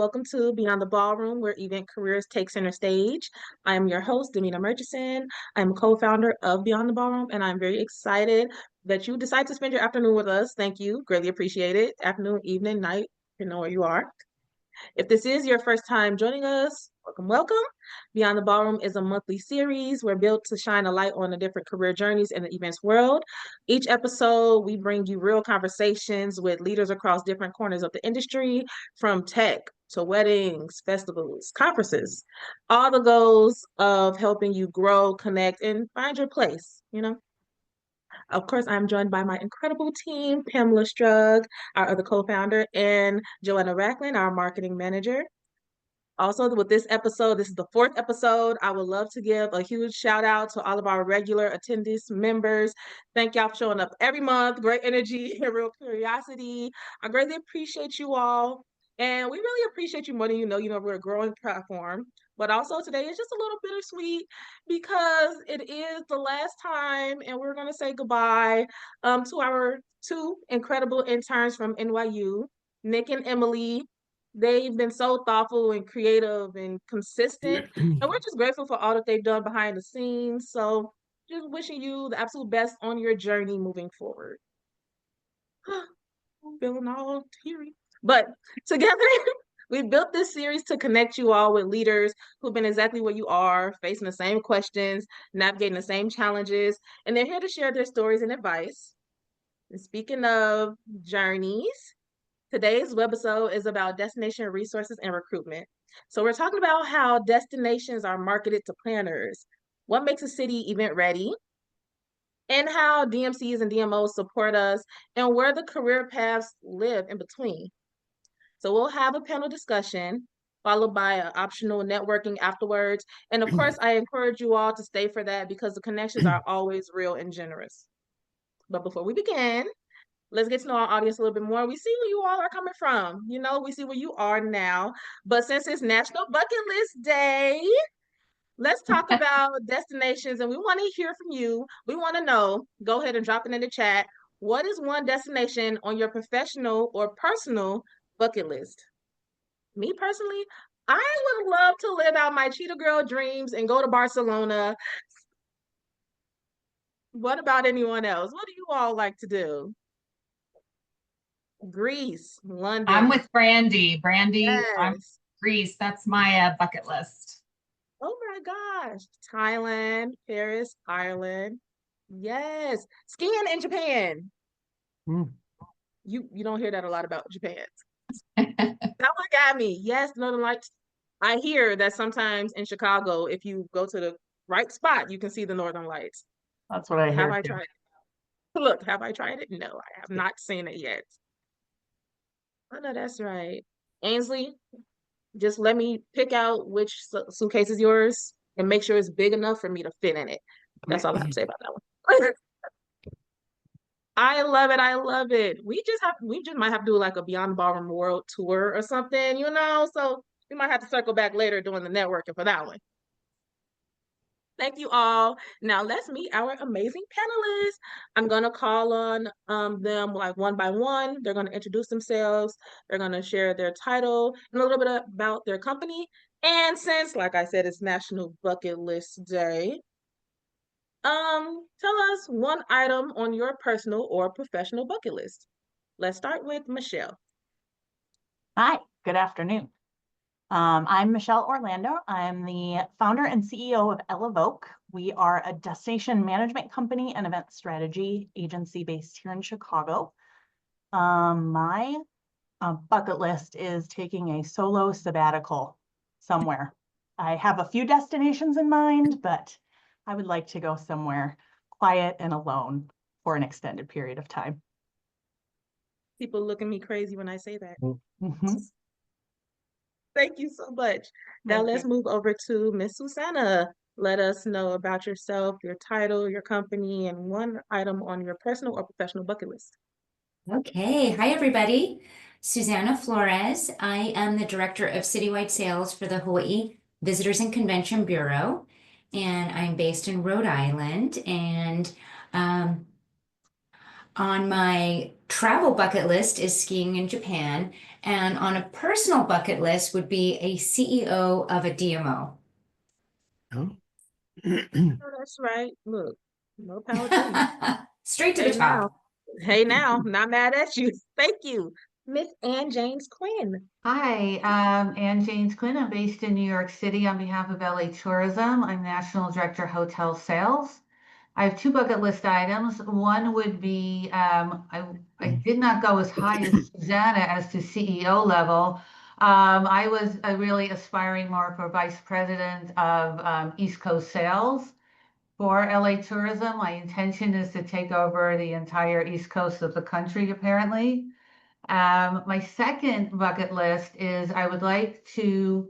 welcome to Beyond the Ballroom, where event careers take center stage. I'm your host, Demina Murchison. I'm co-founder of Beyond the Ballroom, and I'm very excited that you decide to spend your afternoon with us. Thank you. Greatly appreciate it. Afternoon, evening, night, you know where you are. If this is your first time joining us, welcome, welcome. Beyond the Ballroom is a monthly series. We're built to shine a light on the different career journeys in the events world. Each episode, we bring you real conversations with leaders across different corners of the industry, from tech to weddings, festivals, conferences, all the goals of helping you grow, connect, and find your place, Of course, I'm joined by my incredible team, Pamela Strug, our other co-founder, and Joanna Racklin, our marketing manager. Also, with this episode, this is the 4th episode. I would love to give a huge shout out to all of our regular attendees, members. Thank y'all for showing up every month. Great energy and real curiosity. I greatly appreciate you all. And we really appreciate you more than you know. We're a growing platform. But also today is just a little bittersweet because it is the last time and we're going to say goodbye to our 2 incredible interns from NYU, Nick and Emily. They've been so thoughtful and creative and consistent, and we're just grateful for all that they've done behind the scenes. So just wishing you the absolute best on your journey moving forward. I'm feeling all teary. But together, we built this series to connect you all with leaders who've been exactly where you are, facing the same questions, navigating the same challenges, and they're here to share their stories and advice. And speaking of journeys, today's webisode is about destination resources and recruitment. So we're talking about how destinations are marketed to planners, what makes a city event ready, and how DMCs and DMOs support us, and where the career paths live in between. So we'll have a panel discussion followed by an optional networking afterwards. And of course, I encourage you all to stay for that because the connections are always real and generous. But before we begin, let's get to know our audience a little bit more. We see where you all are coming from. We see where you are now. But since it's National Bucket List Day, let's talk about destinations. And we want to hear from you. We want to know, go ahead and drop it in the chat. What is one destination on your professional or personal bucket list? Me personally, I would love to live out my Cheetah Girl dreams and go to Barcelona. What about anyone else? What do you all like to do? Greece, London. I'm with Brandy. Yes. I'm Greece. That's my bucket list. Oh my gosh. Thailand, Paris, Ireland. Yes. Skiing in Japan. You don't hear that a lot about Japan. That one got me. Yes, Northern Lights. I hear that sometimes in Chicago, if you go to the right spot, you can see the Northern Lights. That's what I hear. Have I tried it? Look, have I tried it? No, I have not seen it yet. Oh, no, that's right. Ainsley, just let me pick out which suitcase is yours and make sure it's big enough for me to fit in it. That's all I have to say about that one. I love it. I love it. We just might have to do like a Beyond Ballroom World Tour or something, so we might have to circle back later doing the networking for that one. Thank you all. Now let's meet our amazing panelists. I'm gonna call on them like one by one. They're gonna introduce themselves. They're gonna share their title and a little bit about their company. And since, like I said, it's National Bucket List Day, tell us one item on your personal or professional bucket list. Let's start with Michelle. Hi, good afternoon. I'm Michelle Orlando. I'm the founder and CEO of Elevoque. We are a destination management company and event strategy agency based here in Chicago. My bucket list is taking a solo sabbatical somewhere. I have a few destinations in mind, but I would like to go somewhere quiet and alone for an extended period of time. People look at me crazy when I say that. Mm-hmm. Thank you so much. Now let's move over to Miss Susanna. Let us know about yourself, your title, your company, and one item on your personal or professional bucket list. Okay. Hi, everybody. Susanna Flores. I am the Director of Citywide Sales for the Hawaii Visitors and Convention Bureau, and I'm based in Rhode Island. And On my travel bucket list is skiing in Japan, and on a personal bucket list would be a CEO of a DMO. Oh. Oh, that's right. Look, no power to you. Straight to Hey the now. top. Hey now, not mad at you. Thank you. Miss Ann James Quinn. Hi, Ann James Quinn. I'm based in New York City on behalf of LA Tourism. I'm National Director Hotel Sales. I have two bucket list items. One would be I did not go as high as Susanna as to CEO level. I was really aspiring more for Vice President of East Coast Sales for LA Tourism. My intention is to take over the entire East Coast of the country, apparently. My second bucket list is I would like to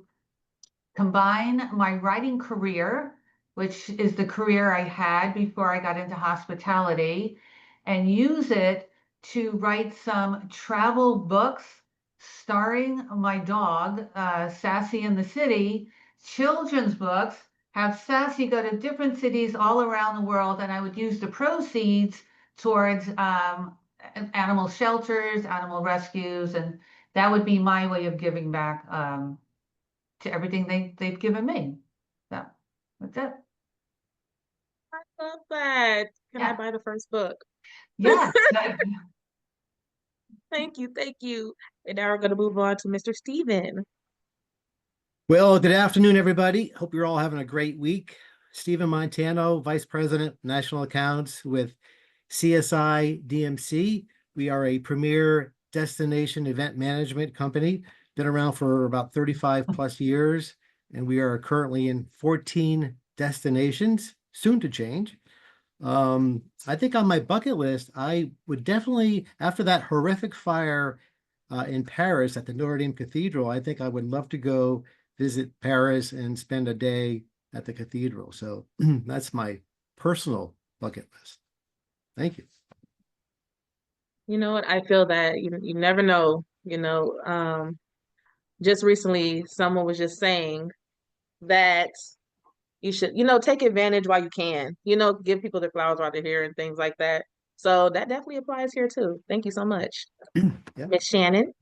combine my writing career, which is the career I had before I got into hospitality, and use it to write some travel books starring my dog, Sassy in the City, children's books, have Sassy go to different cities all around the world, and I would use the proceeds towards animal shelters, animal rescues, and that would be my way of giving back to everything they've given me. So that's it. I love that. Can I Yeah. buy the first book? Yes. Thank you, thank you. And now we're going to move on to Mr. Steven. Well, good afternoon, everybody. Hope you're all having a great week. Stephen Montano, Vice President, National Accounts with CSI DMC. We are a premier destination event management company, been around for about 35 plus years, and we are currently in 14 destinations, soon to change. I think on my bucket list, I would definitely, after that horrific fire in Paris at the Notre Dame Cathedral, I think I would love to go visit Paris and spend a day at the cathedral. So that's my personal bucket list. Thank you. You know what? I feel that you never know, just recently someone was just saying that you should, take advantage while you can, give people their flowers while they're here and things like that. So that definitely applies here too. Thank you so much. Yeah. Miss Shannon.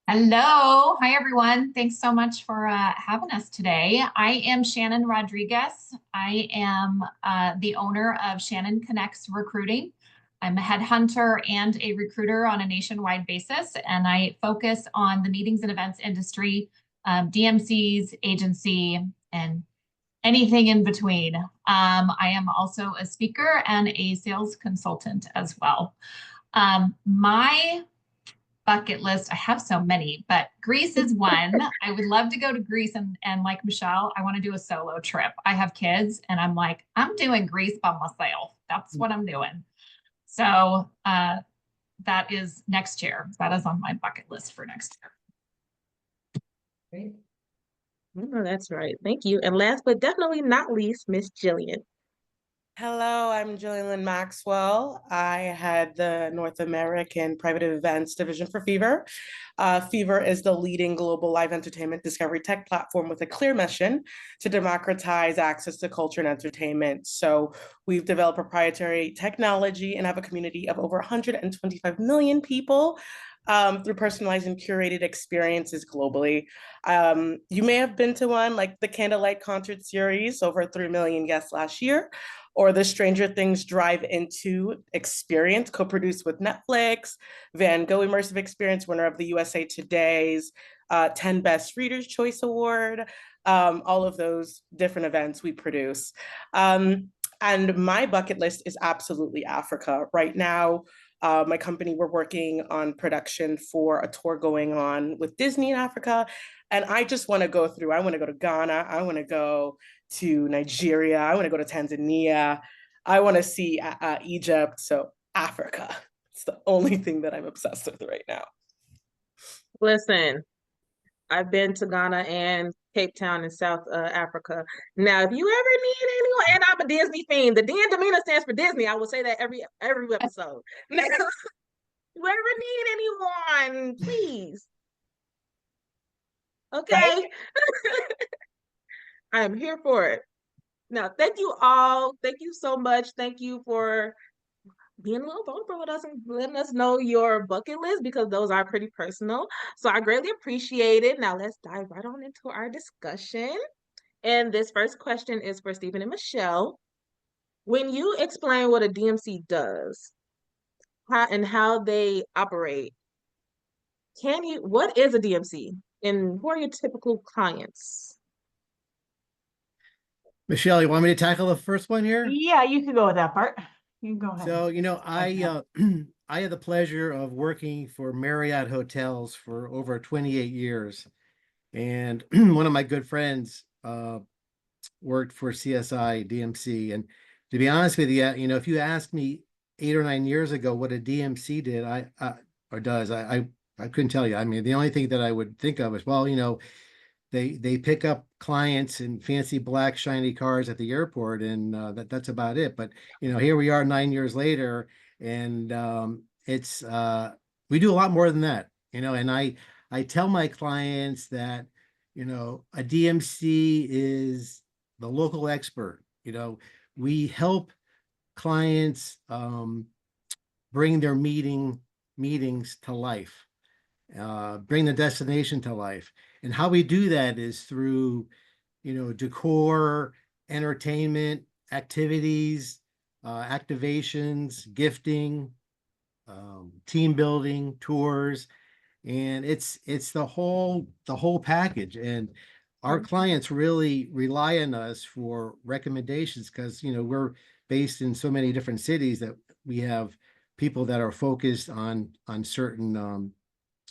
Hello. Hi, everyone. Thanks so much for having us today. I am Shannon Rodriguez. I am the owner of Shannon Connects Recruiting. I'm a headhunter and a recruiter on a nationwide basis, and I focus on the meetings and events industry, DMCs, agency, and anything in between. I am also a speaker and a sales consultant as well. My bucket list, I have so many, but Greece is one. I would love to go to Greece, and like Michelle, I want to do a solo trip. I have kids and I'm like, I'm doing Greece by myself. That's what I'm doing. So that is next year. That is on my bucket list for next year. Great. Oh, that's right. Thank you. And last but definitely not least, Miss Jillian. Hello, I'm Jillian Maxwell. I had the North American Private Events Division for Fever. Fever is the leading global live entertainment discovery tech platform with a clear mission to democratize access to culture and entertainment. So we've developed proprietary technology and have a community of over 125 million people through personalized and curated experiences globally. You may have been to one like the Candlelight Concert Series, over 3 million guests last year, or the Stranger Things Drive-Into experience, co-produced with Netflix, Van Gogh Immersive Experience, winner of the USA Today's 10 Best Readers' Choice Award, all of those different events we produce. And my bucket list is absolutely Africa. Right now, my company, we're working on production for a tour going on with Disney in Africa. And I just want to go through, I want to go to Ghana, I want to go to Nigeria, I want to go to Tanzania, I want to see Egypt. So Africa, it's the only thing that I'm obsessed with right now. Listen, I've been to Ghana and Cape Town in South Africa. Now, if you ever need anyone, and I'm a Disney fiend, the D in Demeanor stands for Disney. I will say that every episode. Now, if you ever need anyone, please. Okay. Right. I am here for it. Now, thank you all. Thank you so much. Thank you for being a little vulnerable with us and letting us know your bucket list because those are pretty personal. So I greatly appreciate it. Now let's dive right on into our discussion. And this first question is for Stephen and Michelle. When you explain what a DMC does and how they operate, what is a DMC and who are your typical clients? Michelle, you want me to tackle the first one here? Yeah, you can go with that part. You can go ahead. So, Okay. I had the pleasure of working for Marriott Hotels for over 28 years. And one of my good friends worked for CSI DMC. And to be honest with you, if you asked me 8 or 9 years ago what a DMC did, I couldn't tell you. I mean, the only thing that I would think of is, well, they pick up clients in fancy black shiny cars at the airport, and that's about it. But here we are 9 years later, and it's we do a lot more than that. And I tell my clients that a DMC is the local expert. We help clients bring their meetings to life, bring the destination to life. And how we do that is through, decor, entertainment, activities, activations, gifting, team building, tours, and it's the whole package. And our clients really rely on us for recommendations because we're based in so many different cities that we have people that are focused on certain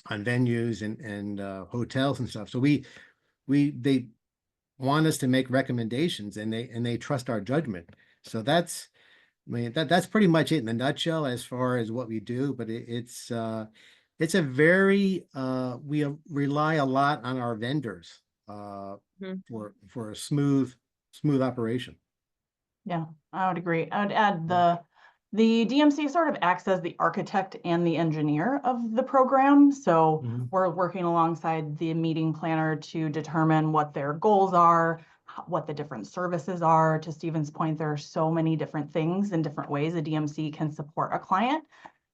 on venues and hotels and stuff. So they want us to make recommendations, and they trust our judgment. So that's pretty much it in a nutshell as far as what we do. But it's a very we rely a lot on our vendors for a smooth operation. Yeah, I would agree. I would add the DMC sort of acts as the architect and the engineer of the program. So we're working alongside the meeting planner to determine what their goals are, what the different services are. To Stephen's point, there are so many different things and different ways a DMC can support a client.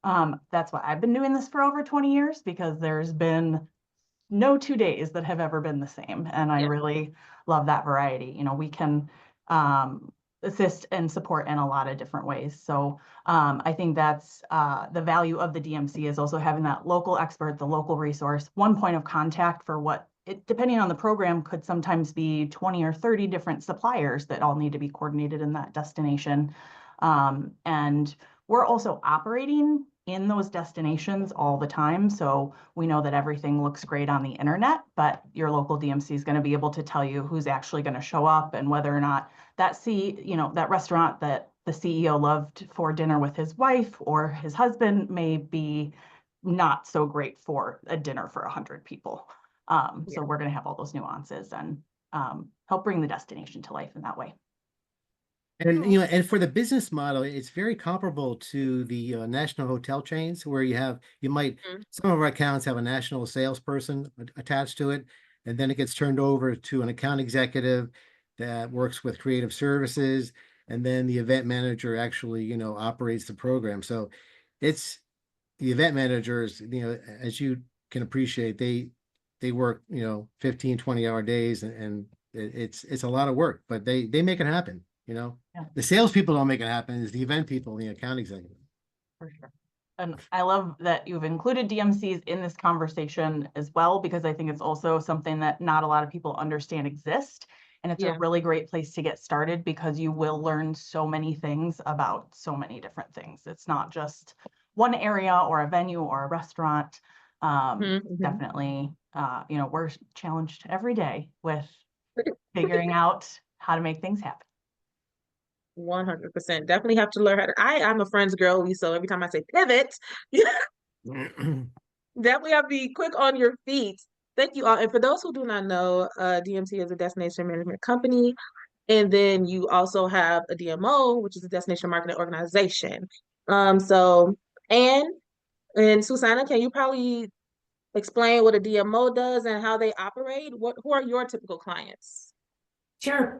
That's why I've been doing this for over 20 years, because there's been no 2 days that have ever been the same. And I really love that variety. We can assist and support in a lot of different ways. So I think that's the value of the DMC, is also having that local expert, the local resource, one point of contact for what depending on the program, could sometimes be 20 or 30 different suppliers that all need to be coordinated in that destination. And we're also operating in those destinations all the time. So we know that everything looks great on the internet, but your local DMC is going to be able to tell you who's actually going to show up and whether or not that restaurant that the CEO loved for dinner with his wife or his husband may be not so great for a dinner for 100 people. So we're going to have all those nuances and help bring the destination to life in that way. And and for the business model, it's very comparable to the national hotel chains, where some of our accounts have a national salesperson attached to it, and then it gets turned over to an account executive that works with creative services, and then the event manager actually operates the program. So it's the event managers, as you can appreciate, they work 15, 20-hour days, and it's a lot of work, but they make it happen. The salespeople don't make it happen. It's the event people, the account executive. For sure. And I love that you've included DMCs in this conversation as well, because I think it's also something that not a lot of people understand exist. And it's a really great place to get started, because you will learn so many things about so many different things. It's not just one area or a venue or a restaurant. Definitely, we're challenged every day with figuring out how to make things happen. 100%. Definitely have to learn how to. I'm a friends girly, so every time I say pivot, definitely have to be quick on your feet. Thank you all. And for those who do not know, DMC is a destination management company. And then you also have a DMO, which is a destination marketing organization. So and Susanna, can you probably explain what a DMO does and how they operate? Who are your typical clients? Sure.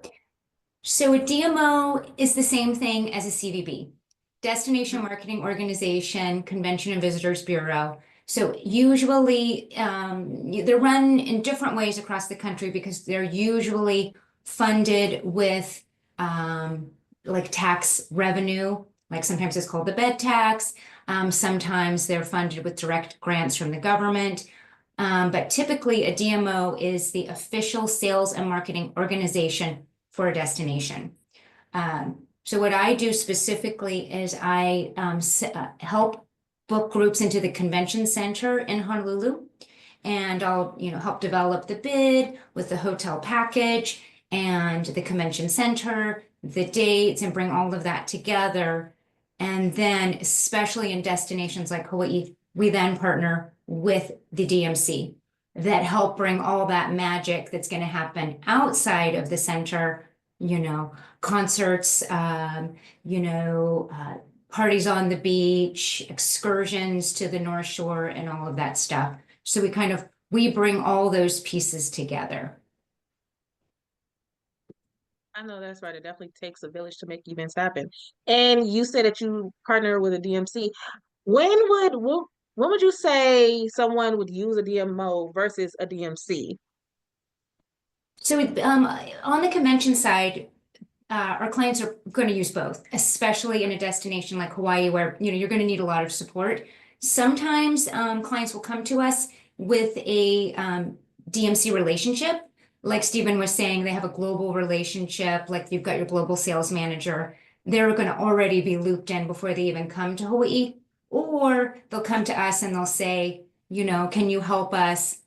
So a DMO is the same thing as a CVB. Destination Marketing Organization, Convention and Visitors Bureau. So usually they're run in different ways across the country because they're usually funded with like tax revenue, like sometimes it's called the bed tax. Sometimes they're funded with direct grants from the government. But typically a DMO is the official sales and marketing organization for a destination. So what I do specifically is I help book groups into the convention center in Honolulu, and I'll help develop the bid with the hotel package and the convention center, the dates, and bring all of that together. And then, especially in destinations like Hawaii, we then partner with the DMC that help bring all that magic that's going to happen outside of the center, concerts, parties on the beach, excursions to the North Shore, and all of that stuff. So we bring all those pieces together. I know that's right. It definitely takes a village to make events happen. And you said that you partner with a DMC. When would you say someone would use a DMO versus a DMC? So on the convention side, our clients are going to use both, especially in a destination like Hawaii, where you're going to need a lot of support. Sometimes clients will come to us with a DMC relationship. Like Stephen was saying, they have a global relationship, like you've got your global sales manager. They're going to already be looped in before they even come to Hawaii. Or they'll come to us and they'll say, can you help us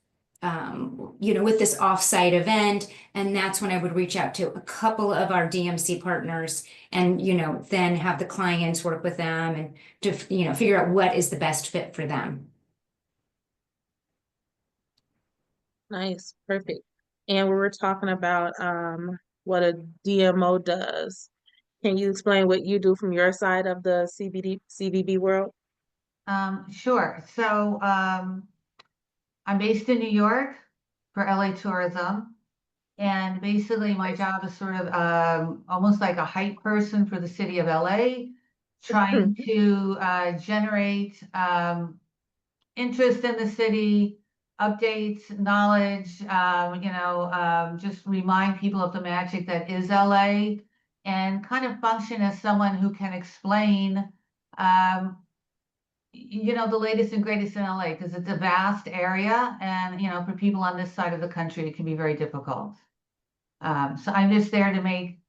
with this offsite event? And that's when I would reach out to a couple of our DMC partners and, then have the clients work with them and to, figure out what is the best fit for them. Nice, perfect. And we were talking about what a DMO does. Can you explain what you do from your side of the CVB world? Sure. So I'm based in New York for LA Tourism. And basically my job is sort of almost like a hype person for the city of LA, trying to generate interest in the city, updates, knowledge, just remind people of the magic that is LA, and kind of function as someone who can explain the latest and greatest in LA, because it's a vast area, and for people on this side of the country it can be very difficult. So I'm just there to make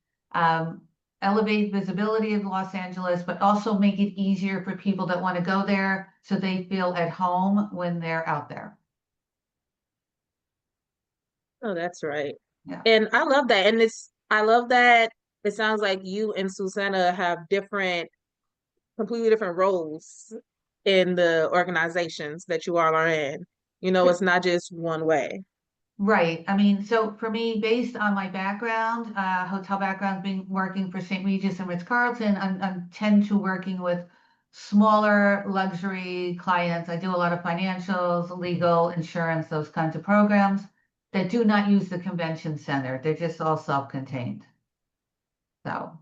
elevate visibility of Los Angeles, but also make it easier for people that want to go there so they feel at home when they're out there. Oh, that's right. Yeah. And I love that. And I love that it sounds like you and Susanna have completely different roles in the organizations that you all are in. It's not just one way. Right. I mean, so for me, based on my background, hotel background, being working for St. Regis and Ritz-Carlton, I tend to working with smaller luxury clients. I do a lot of financials, legal, insurance, those kinds of programs that do not use the convention center. They're just all self-contained. So.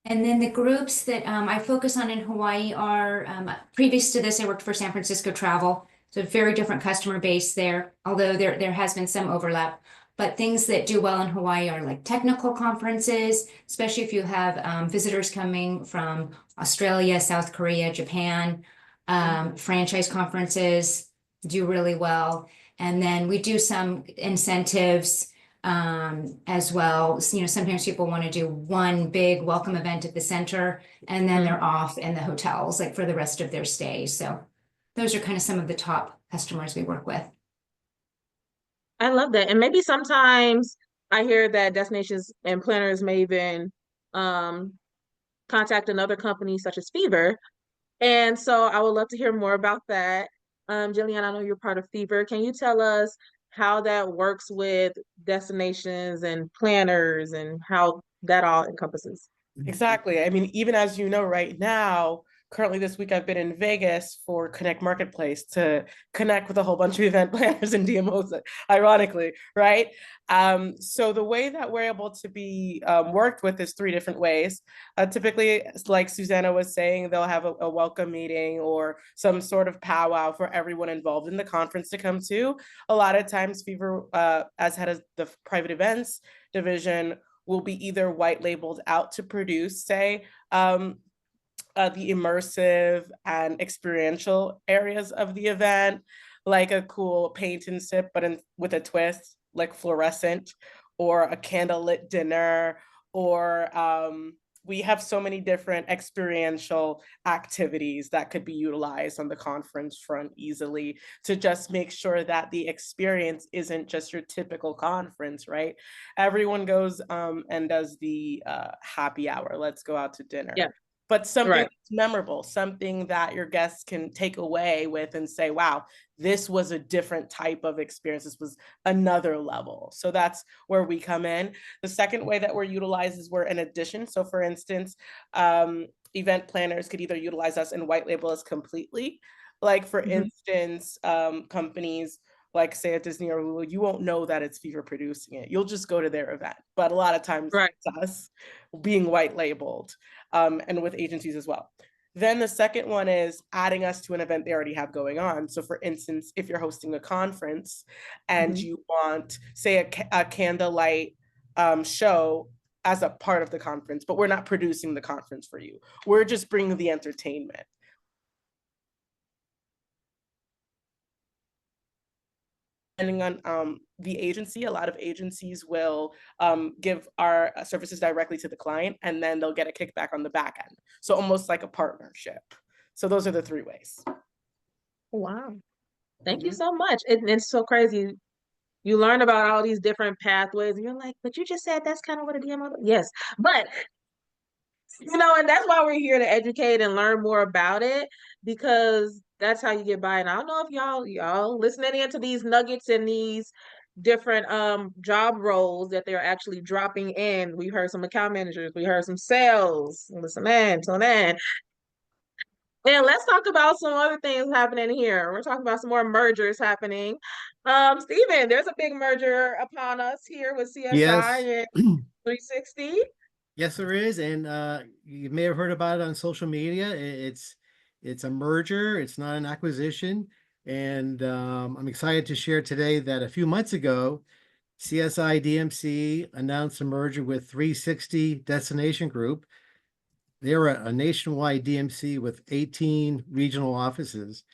And then the groups that I focus on in Hawaii are, previous to this, I worked for San Francisco Travel. So a very different customer base there, although there has been some overlap. But things that do well in Hawaii are like technical conferences, especially if you have visitors coming from Australia, South Korea, Japan. Franchise conferences do really well. And then we do some incentives as well. Sometimes people want to do one big welcome event at the center, and then they're off in the hotels like for the rest of their stay. So those are kind of some of the top customers we work with. I love that. And maybe sometimes I hear that destinations and planners may even contact another company such as Fever. And so I would love to hear more about that. Jillian, I know you're part of Fever. Can you tell us how that works with destinations and planners and how that all encompasses? Exactly. I mean, even as you know, right now, currently this week I've been in Vegas for Connect Marketplace to connect with a whole bunch of event planners and DMOs, ironically, right? So the way that we're able to be worked with is 3 different ways. Typically, like Susanna was saying, they'll have a welcome meeting or some sort of powwow for everyone involved in the conference to come to. A lot of times, Fever, as head of the private events division, will be either white labeled out to produce, say, the immersive and experiential areas of the event, like a cool paint and sip, but with a twist, like fluorescent, or a candlelit dinner, or we have so many different experiential activities that could be utilized on the conference front easily to just make sure that the experience isn't just your typical conference, right? Everyone goes and does the happy hour, let's go out to dinner. Yeah. But something Right. that's memorable, something that your guests can take away with and say, wow, this was a different type of experience. This was another level. So that's where we come in. The second way that we're utilized is we're an addition. So for instance, event planners could either utilize us and white label us completely. Like for instance, companies like say at Disney or Hulu, you won't know that it's Fever producing it. You'll just go to their event. But a lot of times it's us being white labeled, and with agencies as well. Then the second one is adding us to an event they already have going on. So for instance, if you're hosting a conference and you want, say, a candlelight show as a part of the conference, but we're not producing the conference for you. We're just bringing the entertainment. Depending on the agency, a lot of agencies will give our services directly to the client, and then they'll get a kickback on the back end. So almost like a partnership. So those are the 3 ways. Wow. Thank you so much. It's so crazy. You learn about all these different pathways and you're like, but you just said that's kind of what a DMO is. Yes. But and that's why we're here to educate and learn more about it, because that's how you get by. And I don't know if y'all listening into these nuggets and these different job roles that they're actually dropping in. We heard some account managers, we heard some sales, listen in. And let's talk about some other things happening here. We're talking about some more mergers happening. Stephen, there's a big merger upon us here with CSI and 360. Yes, there is, and you may have heard about it on social media. It's a merger. It's not an acquisition, and I'm excited to share today that a few months ago, CSI DMC announced a merger with 360 Destination Group. They're a nationwide DMC with 18 regional offices,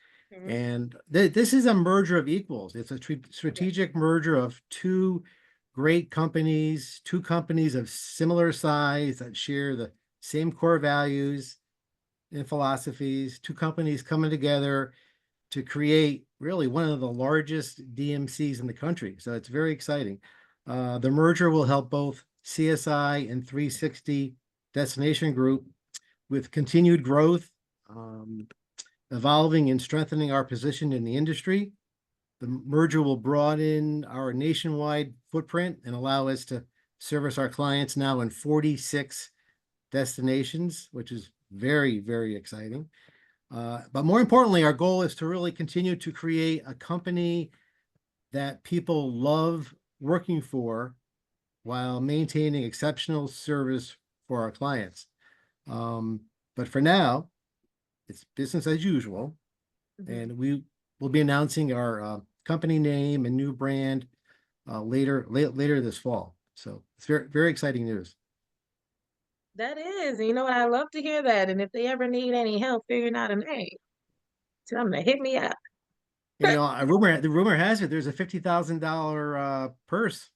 and this is a merger of equals. It's a strategic merger of 2 great companies, 2 companies of similar size that share the same core values and philosophies, 2 companies coming together to create really one of the largest DMCs in the country. So it's very exciting. The merger will help both CSI and 360 Destination Group with continued growth, evolving and strengthening our position in the industry. The merger will broaden our nationwide footprint and allow us to service our clients now in 46 destinations, which is very, very exciting. But more importantly, our goal is to really continue to create a company that people love working for while maintaining exceptional service for our clients. But for now, it's business as usual, and we will be announcing our company name and new brand later this fall. So it's very, very exciting news. That is, I love to hear that. And if they ever need any help figuring out a name, tell them to hit me up. The rumor has it there's a $50,000 purse.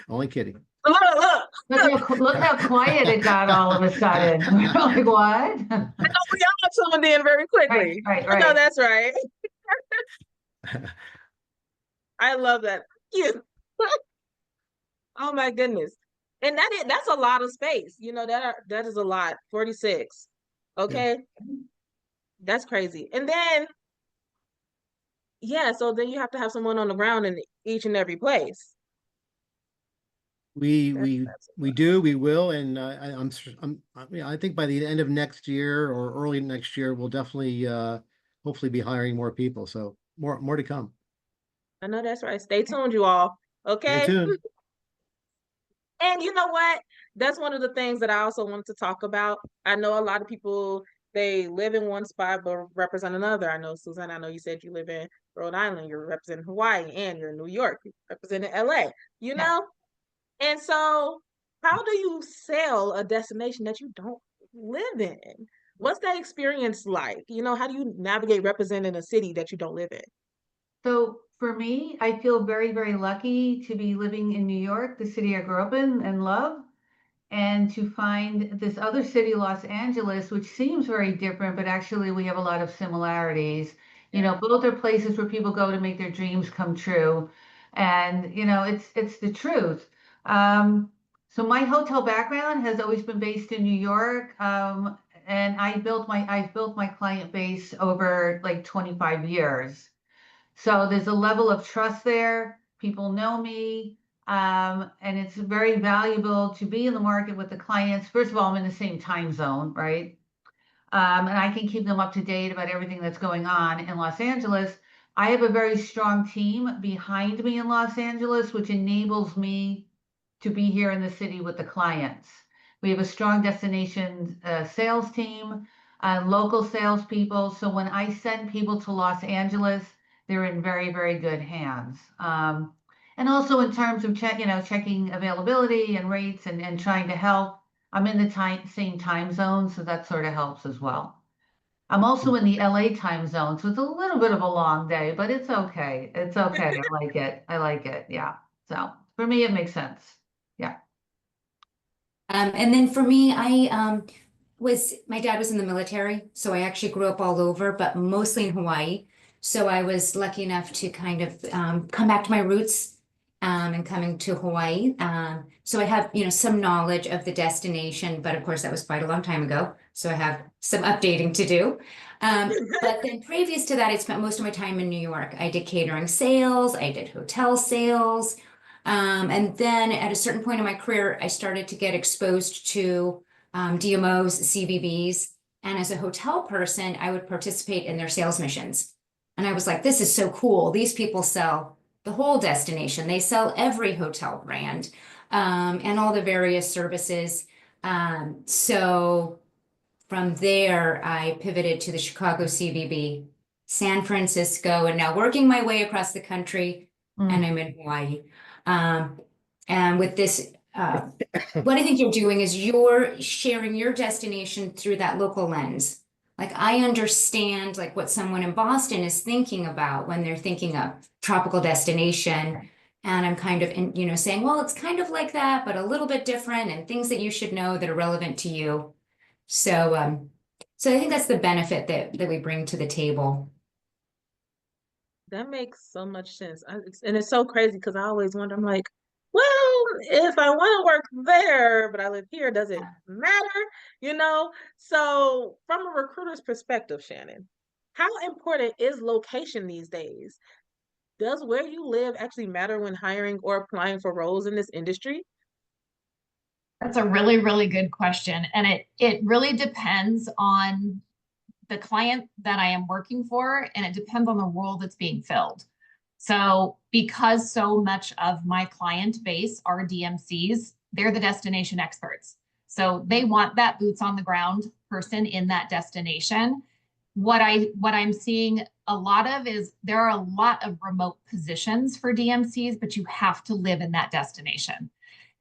Only kidding. Look how quiet it got all of a sudden. Like, what? I know we all got someone in very quickly. Right. I know that's right. I love that. Thank you. Oh my goodness. And that's a lot of space. That is a lot. 46. Okay. Yeah. That's crazy. And then so then you have to have someone on the ground in each and every place. We do, we will, and I think by the end of next year or early next year, we'll definitely hopefully be hiring more people. So more to come. I know that's right. Stay tuned, you all. Stay Okay. tuned. And you know what? That's one of the things that I also wanted to talk about. I know a lot of people, they live in one spot but represent another. I know, Susanna, I know you said you live in Rhode Island, you're representing Hawaii, and you're in New York, you're representing LA, you know? And so how do you sell a destination that you don't live in? What's that experience like? You know, how do you navigate representing a city that you don't live in? So for me, I feel very, very lucky to be living in New York, the city I grew up in and love, and to find this other city, Los Angeles, which seems very different, but actually we have a lot of similarities. You know, both are places where people go to make their dreams come true. And, you know, it's the truth. So my hotel background has always been based in New York. And I've built my client base over like 25 years. So there's a level of trust there. People know me. And it's very valuable to be in the market with the clients. First of all, I'm in the same time zone, right? And I can keep them up to date about everything that's going on in Los Angeles. I have a very strong team behind me in Los Angeles, which enables me to be here in the city with the clients. We have a strong destination sales team, local salespeople. So when I send people to Los Angeles, they're in very, very good hands. And also in terms of checking availability and rates and trying to help, I'm in the same time zone, so that sort of helps as well. I'm also in the LA time zone, so it's a little bit of a long day, but it's okay. It's okay. I like it. I like it. Yeah. So for me, it makes sense. Yeah. And then for me, my dad was in the military, so I actually grew up all over, but mostly in Hawaii. So I was lucky enough to kind of come back to my roots and coming to Hawaii. So I have, some knowledge of the destination, but of course that was quite a long time ago. So I have some updating to do. But then previous to that, I spent most of my time in New York. I did catering sales, I did hotel sales. And then at a certain point in my career, I started to get exposed to DMOs, CVBs. And as a hotel person, I would participate in their sales missions. And I was like, this is so cool. These people sell the whole destination. They sell every hotel brand and all the various services. So from there, I pivoted to the Chicago CVB, San Francisco, and now working my way across the country, and I'm in Hawaii. And with this, what I think you're doing is you're sharing your destination through that local lens. Like I understand like what someone in Boston is thinking about when they're thinking of tropical destination. And I'm kind of, saying, well, it's kind of like that, but a little bit different and things that you should know that are relevant to you. So, so I think that's the benefit that we bring to the table. That makes so much sense. And it's so crazy because I always wonder, I'm like, well, if I want to work there, but I live here, does it matter? So from a recruiter's perspective, Shannon, how important is location these days? Does where you live actually matter when hiring or applying for roles in this industry? That's a really, really good question. And it really depends on the client that I am working for, and it depends on the role that's being filled. So because so much of my client base are DMCs, they're the destination experts. So they want that boots on the ground person in that destination. What I'm seeing a lot of is there are a lot of remote positions for DMCs, but you have to live in that destination.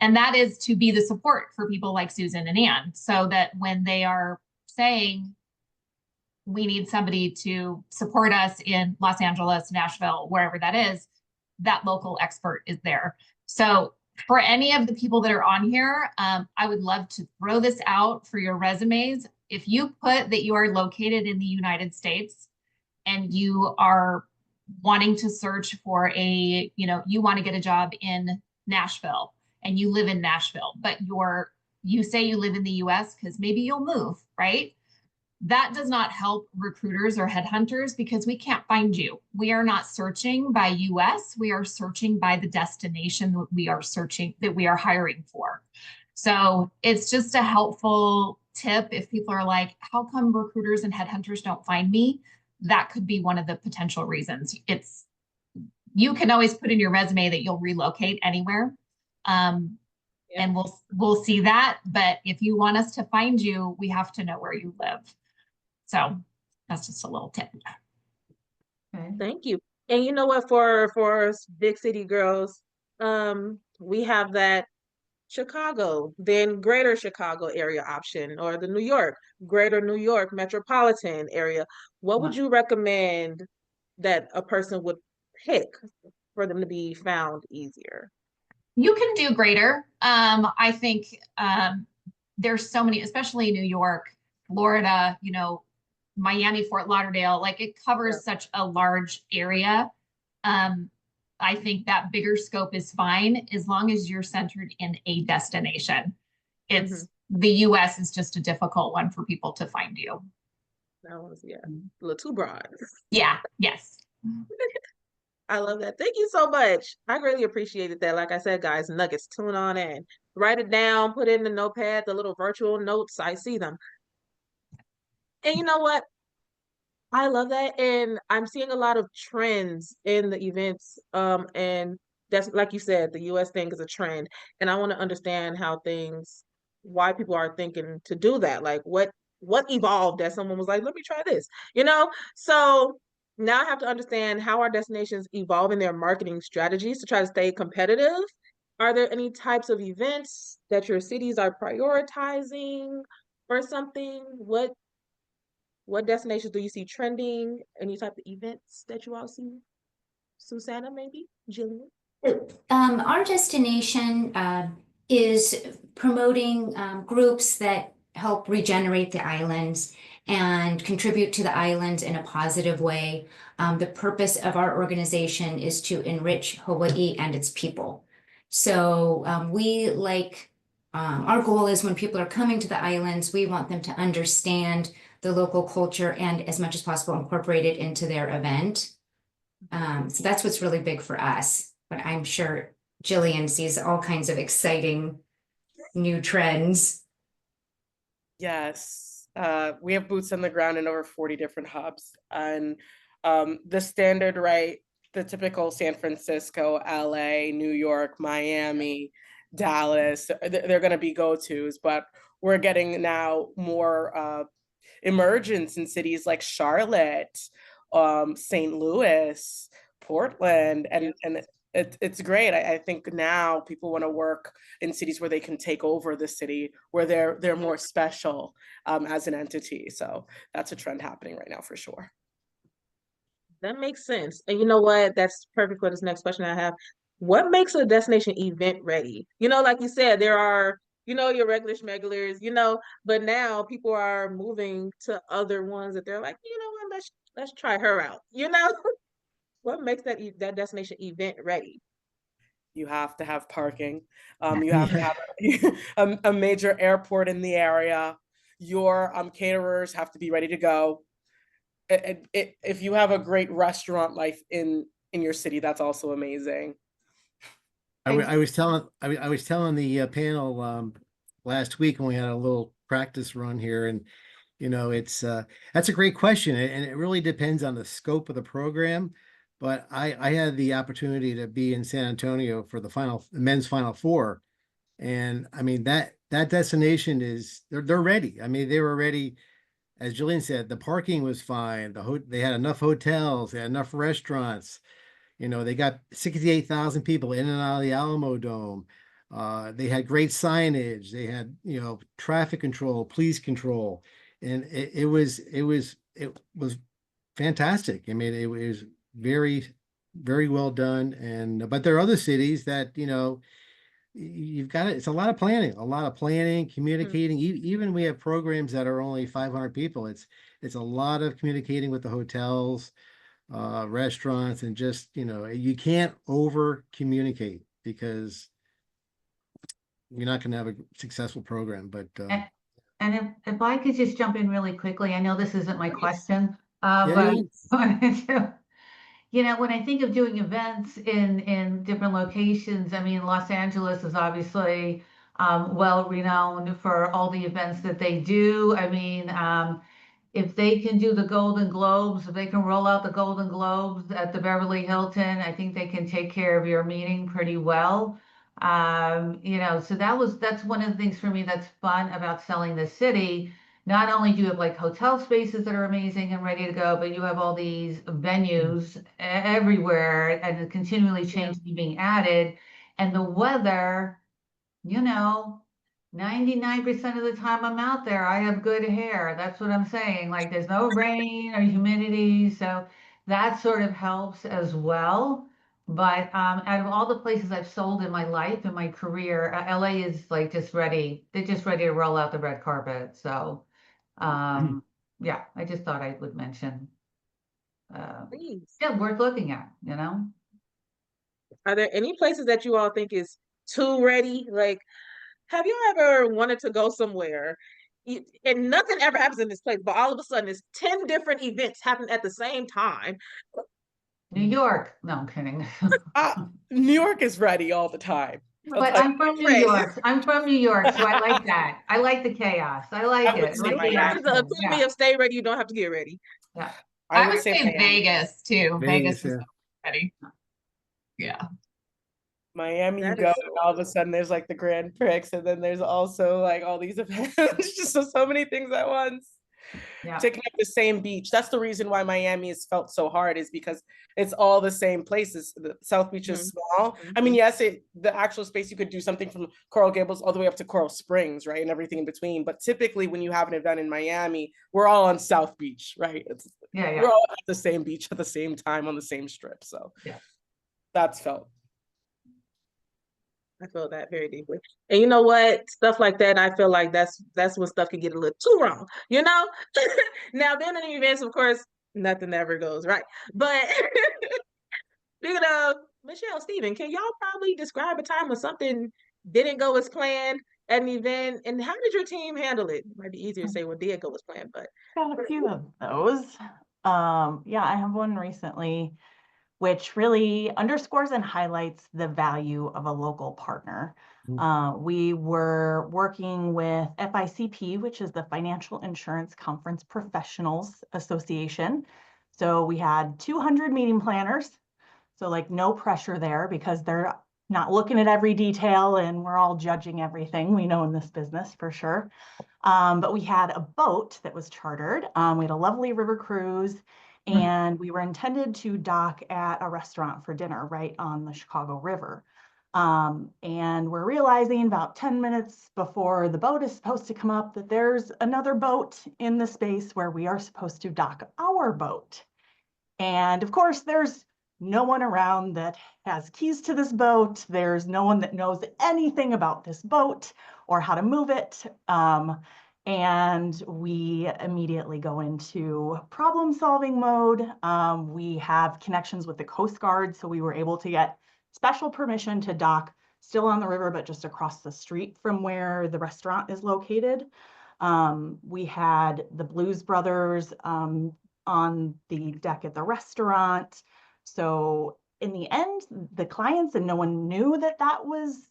And that is to be the support for people like Susan and Ann, so that when they are saying, we need somebody to support us in Los Angeles, Nashville, wherever that is, that local expert is there. So for any of the people that are on here, I would love to throw this out for your resumes. If you put that you are located in the United States and you are wanting to search for you want to get a job in Nashville and you live in Nashville, but you say you live in the US because maybe you'll move, right? That does not help recruiters or headhunters because we can't find you. We are not searching by US. We are searching by the destination that we are searching, that we are hiring for. So it's just a helpful tip if people are like, how come recruiters and headhunters don't find me? That could be one of the potential reasons. You can always put in your resume that you'll relocate anywhere. And we'll see that. But if you want us to find you, we have to know where you live. So that's just a little tip. Okay. Thank you. And you know what, for us big city girls, we have that Chicago, then greater Chicago area option, or the greater New York metropolitan area. What would you recommend that a person would pick for them to be found easier? You can do greater. I think there's so many, especially New York, Florida, Miami, Fort Lauderdale, like it covers such a large area. I think that bigger scope is fine as long as you're centered in a destination. It's the US is just a difficult one for people to find you. That was a little too broad. Yeah, yes. I love that. Thank you so much. I greatly appreciated that. Like I said, guys, nuggets, tune on in. Write it down, put it in the notepad, the little virtual notes. I see them. And you know what? I love that. And I'm seeing a lot of trends in the events. And that's, like you said, the US thing is a trend. And I want to understand why people are thinking to do that. Like what evolved that someone was like, let me try this, So now I have to understand how our destinations evolve in their marketing strategies to try to stay competitive. Are there any types of events that your cities are prioritizing or something? What destinations do you see trending? Any type of events that you all see? Susanna, maybe? Jillian? Our destination is promoting groups that help regenerate the islands and contribute to the islands in a positive way. The purpose of our organization is to enrich Hawaii and its people. So our goal is when people are coming to the islands, we want them to understand the local culture and as much as possible incorporate it into their event. So that's what's really big for us. But I'm sure Jillian sees all kinds of exciting new trends. Yes, we have boots on the ground in over 40 different hubs. And the standard, right, the typical San Francisco, LA, New York, Miami, Dallas, they're going to be go-tos, but we're getting now more emergence in cities like Charlotte, St. Louis, Portland, and it's great. I think now people want to work in cities where they can take over the city, where they're more special as an entity. So that's a trend happening right now for sure. That makes sense. And you know what? That's perfect for this next question I have. What makes a destination event ready? Like you said, there are, your regular schmegulars, but now people are moving to other ones that they're like, what, let's try her out, What makes that destination event ready? You have to have parking. You have to have a major airport in the area. Your caterers have to be ready to go. If you have a great restaurant life in your city, that's also amazing. I was telling the panel last week when we had a little practice run here, and it's that's a great question, and it really depends on the scope of the program. But I had the opportunity to be in San Antonio for the men's Final Four, and I mean that destination they're ready. I mean they were ready. As Jillian said, the parking was fine. They had enough hotels, they had enough restaurants. They got 68,000 people in and out of the Alamo Dome. They had great signage. They had, traffic control, police control, and it was fantastic. I mean, it was very, very well done. But there are other cities that, you've got it. It's a lot of planning, communicating. Even we have programs that are only 500 people. It's a lot of communicating with the hotels, restaurants, and just, you can't over communicate because you're not going to have a successful program. But And if I could just jump in really quickly, I know this isn't my question, Yeah, but you know, when I think of doing events in different locations, I mean, Los Angeles is obviously well renowned for all the events that they do. I mean, if they can do the Golden Globes, if they can roll out the Golden Globes at the Beverly Hilton, I think they can take care of your meeting pretty well. You know, so that's one of the things for me that's fun about selling the city. Not only do you have like hotel spaces that are amazing and ready to go, but you have all these venues everywhere and continually changing, being added. And the weather, you know, 99% of the time I'm out there, I have good hair. That's what I'm saying. Like there's no rain or humidity. So that sort of helps as well. But out of all the places I've sold in my life, in my career, LA is like just ready. They're just ready to roll out the red carpet. So yeah, I just thought I would mention, Please. yeah, worth looking at, you know? Are there any places that you all think is too ready? Like, have you ever wanted to go somewhere and nothing ever happens in this place, but all of a sudden it's 10 different events happen at the same time? New York. No, I'm kidding. New York is ready all the time. But I'm from New Ready. York. I'm from New York, so I like that. I like the chaos. I like I would it. I say like New the York is the action. epitome Yeah, of stay ready, you don't have to get ready. yeah. I would would say Miami. Vegas too. Vegas Vegas, is ready. Yeah. Miami, you That go, is and all of a sudden there's like the Grand Prix, and then there's also like all these events, just so many things at once. Yeah. Taking up the same beach. That's the reason why Miami has felt so hard, is because it's all the same places. The South Beach is small. I mean, yes, the actual space, you could do something from Coral Gables all the way up to Coral Springs, right? And everything in between. But typically when you have an event in Miami, we're all on South Beach, right? We're all at the same beach at the same time on the same strip. So yeah, that's felt. I feel that very deeply. And you know what? Stuff like that, I feel like that's when stuff can get a little too wrong, you know? Now, then in the events, of course, nothing ever goes right. But, you know, Michelle, Steven, can y'all probably describe a time when something didn't go as planned at an event? And how did your team handle it? Might be easier to say what did go as planned, but. Got a few of those. Yeah, I have one recently, which really underscores and highlights the value of a local partner. We were working with FICP, which is the Financial Insurance Conference Professionals Association. So we had 200 meeting planners. So like no pressure there because they're not looking at every detail and we're all judging everything we know in this business for sure. But we had a boat that was chartered. We had a lovely river cruise and we were intended to dock at a restaurant for dinner right on the Chicago River. And we're realizing about 10 minutes before the boat is supposed to come up that there's another boat in the space where we are supposed to dock our boat. And of course, there's no one around that has keys to this boat. There's no one that knows anything about this boat or how to move it. And we immediately go into problem-solving mode. We have connections with the Coast Guard, so we were able to get special permission to dock still on the river, but just across the street from where the restaurant is located. We had the Blues Brothers on the deck at the restaurant. So in the end, the clients and no one knew that that was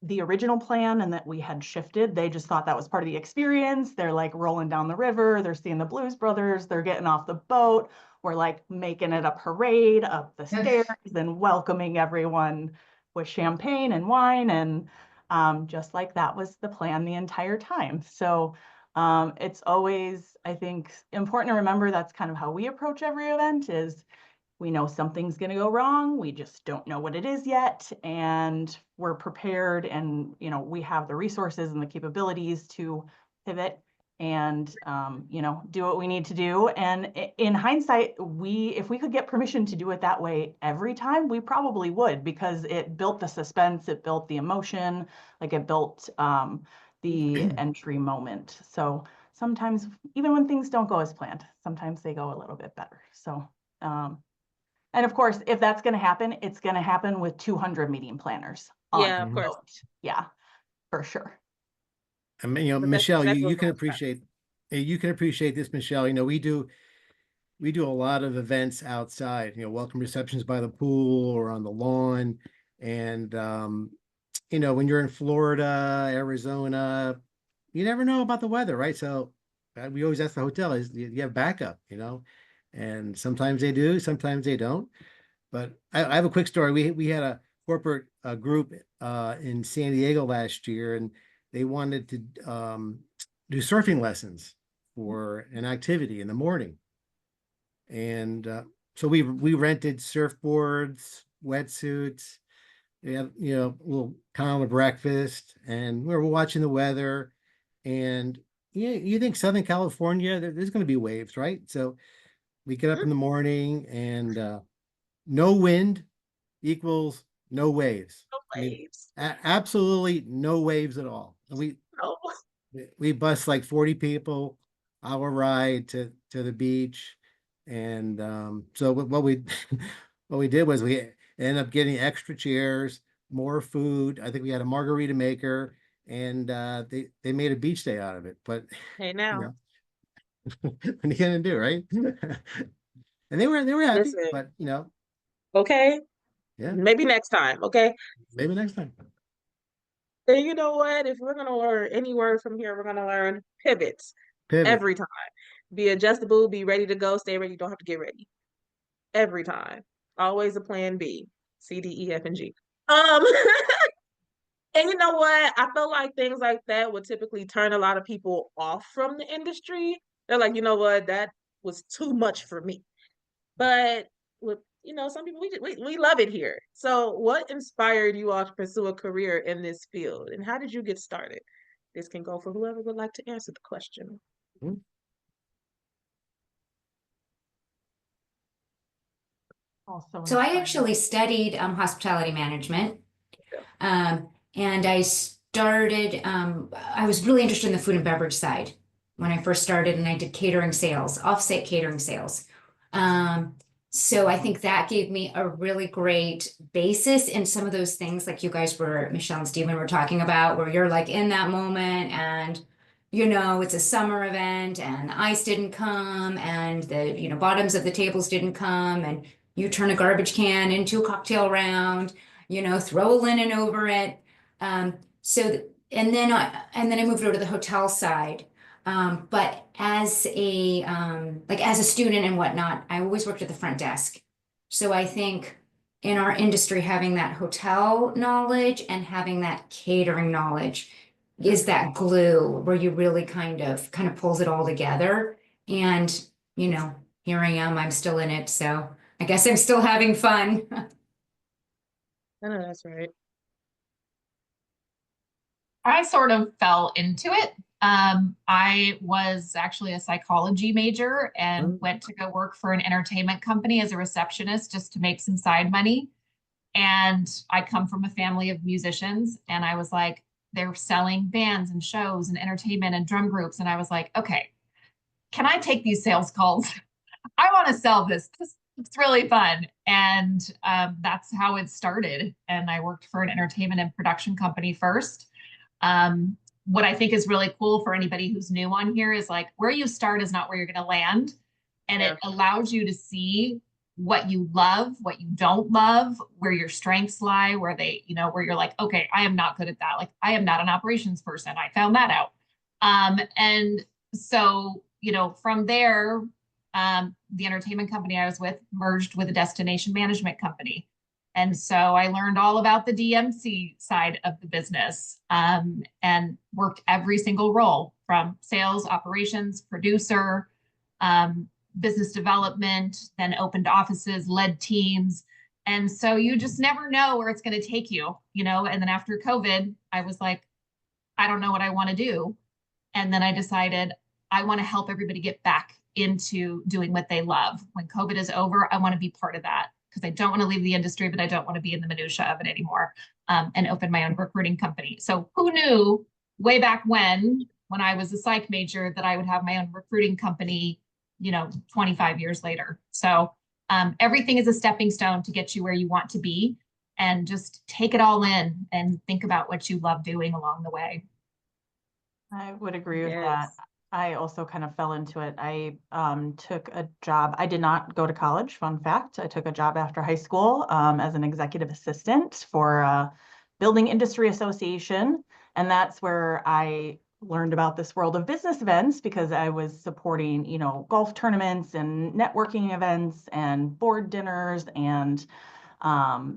the original plan and that we had shifted. They just thought that was part of the experience. They're like rolling down the river. They're seeing the Blues Brothers. They're getting off the boat. We're like making it a parade up the stairs and welcoming everyone with champagne and wine. And just like that was the plan the entire time. So it's always, I think, important to remember that's kind of how we approach every event is we know something's going to go wrong. We just don't know what it is yet. And we're prepared and, you know, we have the resources and the capabilities to pivot and, you know, do what we need to do. And in hindsight, if we could get permission to do it that way every time, we probably would, because it built the suspense, it built the emotion, like it built the entry moment. So sometimes, even when things don't go as planned, sometimes they go a little bit better. So, and of course, if that's going to happen, it's going to happen with 200 meeting planners. Yeah, of course. Yeah, for sure. I mean, you know, But that's Michelle, exactly you what can I'm saying. appreciate this, Michelle. You know, we do a lot of events outside, you know, welcome receptions by the pool or on the lawn. And you know, when you're in Florida, Arizona, you never know about the weather, right? So we always ask the hotel, is you have backup, you know? And sometimes they do, sometimes they don't. But I have a quick story. We had a corporate group in San Diego last year, and they wanted to do surfing lessons for an activity in the morning. And so we rented surfboards, wetsuits. We had, you know, a little kind of breakfast, and we were watching the weather. And you think Southern California, there's going to be waves, right? So we get up in the morning, and no wind equals no waves. No I mean, waves. absolutely no waves at all. And No. we bus like 40 people, hour ride to the beach. And so what we what we did was we ended up getting extra chairs, more food. I think we had a margarita maker, and they made a beach day out of it. But Hey you now, know, what are you gonna do, right? And they were happy, listen, but you know, okay? yeah, Maybe next time, okay? maybe next time. And you know what? If we're gonna learn any word from here, we're gonna learn pivots Pivot. every time. Be adjustable, be ready to go, stay ready, you don't have to get ready. Every time. Always a plan B. C, D, E, F, and G. Um, and you know what? I feel like things like that would typically turn a lot of people off from the industry. They're like, you know what, that was too much for me. But with some people we love it here. So what inspired you all to pursue a career in this field? And how did you get started? This can go for whoever would like to answer the question. Mhm. Also So I inspired. actually studied hospitality management. And I started, I was really interested in the food and beverage side when I first started, and I did catering sales, offsite catering sales. So I think that gave me a really great basis in some of those things like you guys were, Michelle and Stephen were talking about, where you're like in that moment and it's a summer event and ice didn't come and the, bottoms of the tables didn't come, and you turn a garbage can into a cocktail round, throw a linen over it. And then I moved over to the hotel side. But as a student and whatnot, I always worked at the front desk. So I think in our industry, having that hotel knowledge and having that catering knowledge is that glue where you really kind of pulls it all together. And, here I am, I'm still in it. So I guess I'm still having fun. I know that's right. I sort of fell into it. I was actually a psychology major and went to go work for an entertainment company as a receptionist just to make some side money. And I come from a family of musicians, and I was like, they're selling bands and shows and entertainment and drum groups. And I was like, okay, can I take these sales calls? I want to sell this. It's really fun. And that's how it started. And I worked for an entertainment and production company first. What I think is really cool for anybody who's new on here is like where you start is not where you're going to land. And it allows you to see what you love, what you don't love, where your strengths lie, where where you're like, okay, I am not good at that. Like I am not an operations person. I found that out. And so, from there, the entertainment company I was with merged with a destination management company. And so I learned all about the DMC side of the business, and worked every single role from sales, operations, producer, business development, then opened offices, led teams. And so you just never know where it's going to take you, and then after COVID, I was like, I don't know what I want to do. And then I decided I want to help everybody get back into doing what they love. When COVID is over, I want to be part of that because I don't want to leave the industry, but I don't want to be in the minutia of it anymore, and open my own recruiting company. So who knew way back when I was a psych major that I would have my own recruiting company, 25 years later. So everything is a stepping stone to get you where you want to be, and just take it all in and think about what you love doing along the way. I would agree with that. Yes. I also kind of fell into it. I took a job. I did not go to college, fun fact. I took a job after high school as an executive assistant for a building industry association. And that's where I learned about this world of business events because I was supporting, you know, golf tournaments and networking events and board dinners. And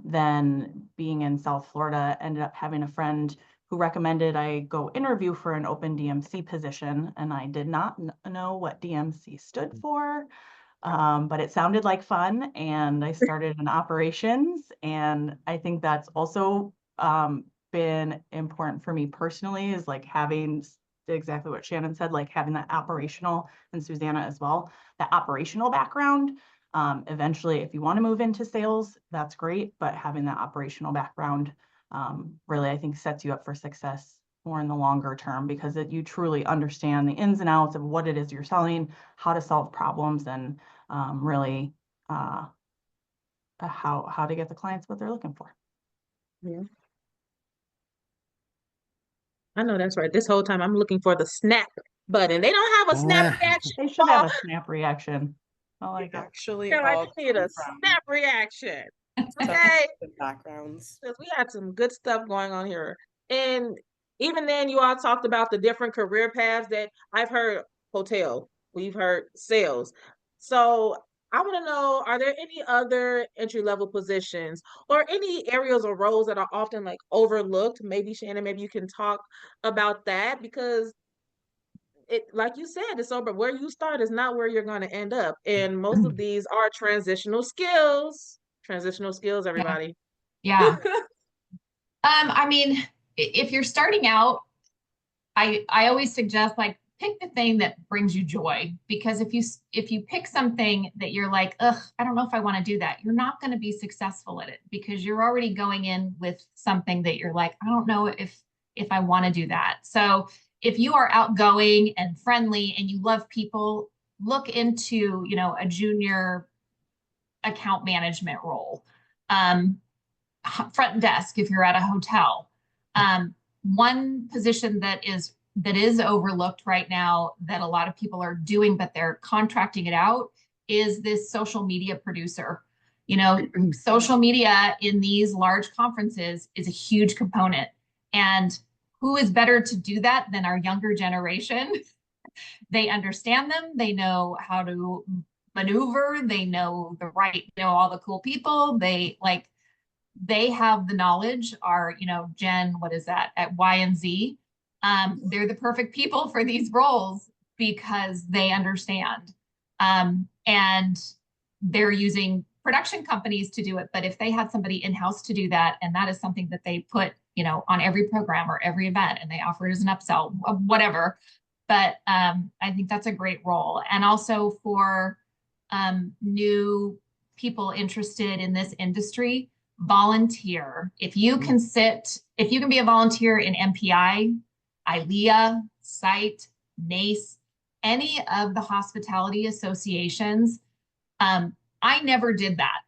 then being in South Florida, ended up having a friend who recommended I go interview for an open DMC position. And I did not know what DMC stood for, but it sounded like fun. And I started in operations. And I think that's also been important for me personally, is like having exactly what Shannon said, like having that operational, and Susanna as well, that operational background. Eventually, if you want to move into sales, that's great. But having that operational background really, I think, sets you up for success more in the longer term, because you truly understand the ins and outs of what it is you're selling, how to solve problems, and really how to get the clients what they're looking for. Yeah. I know that's right. This whole time I'm looking for the snap button. They don't have a snap reaction. They should have a snap reaction. I like it. Actually, They're like, all we need a come from snap reaction. some Okay. different backgrounds. Because we had some good stuff going on here. And even then, you all talked about the different career paths that I've heard hotel, we've heard sales. So I want to know, are there any other entry-level positions or any areas or roles that are often like overlooked? Maybe Shannon, maybe you can talk about that, because it, like you said, it's over. Where you start is not where you're going to end up. And most of these are transitional skills. Transitional skills, everybody. Yeah. I mean, if you're starting out, I always suggest like pick the thing that brings you joy, because if you pick something that you're like, ugh, I don't know if I want to do that, you're not going to be successful at it, because you're already going in with something that you're like, I don't know if I want to do that. So if you are outgoing and friendly and you love people, look into, you know, a junior account management role. Front desk if you're at a hotel. One position that is overlooked right now that a lot of people are doing, but they're contracting it out, is this social media producer. You know, social media in these large conferences is a huge component. And who is better to do that than our younger generation? They understand them. They know how to maneuver. They know all the cool people. They have the knowledge. Our, you know, Jen, what is that, at Y and Z? They're the perfect people for these roles because they understand. And they're using production companies to do it. But if they had somebody in-house to do that, and that is something that they put, you know, on every program or every event, and they offer it as an upsell, whatever. But I think that's a great role. And also for new people interested in this industry, volunteer. If you can be a volunteer in MPI, ILEA, SITE, NACE, any of the hospitality associations. I never did that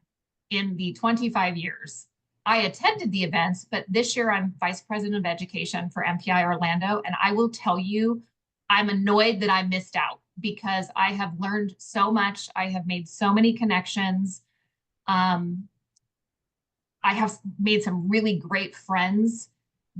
in the 25 years. I attended the events, but this year I'm Vice President of Education for MPI Orlando. And I will tell you, I'm annoyed that I missed out, because I have learned so much. I have made so many connections. I have made some really great friends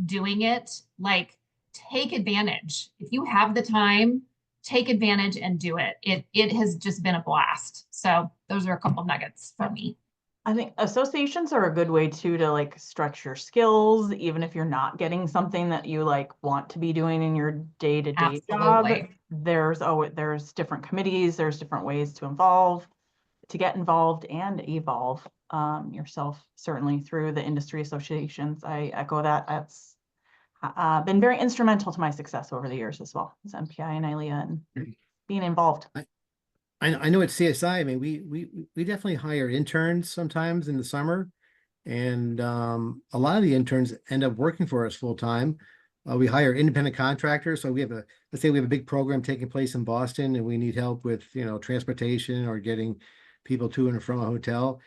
doing it. Like, take advantage. If you have the time, take advantage and do it. It has just been a blast. So those are a couple nuggets for me. I think associations are a good way too to like stretch your skills, even if you're not getting something that you like want to be doing in your day-to-day job. There's different committees, there's different ways to get involved and evolve yourself, certainly through the industry associations. I echo that. That's been very instrumental to my success over the years as well, as MPI and ILEA and being involved. I know at CSI, I mean, we definitely hire interns sometimes in the summer, and a lot of the interns end up working for us full time. We hire independent contractors. So let's say we have a big program taking place in Boston, and we need help with, you know, transportation or getting people to and from a hotel.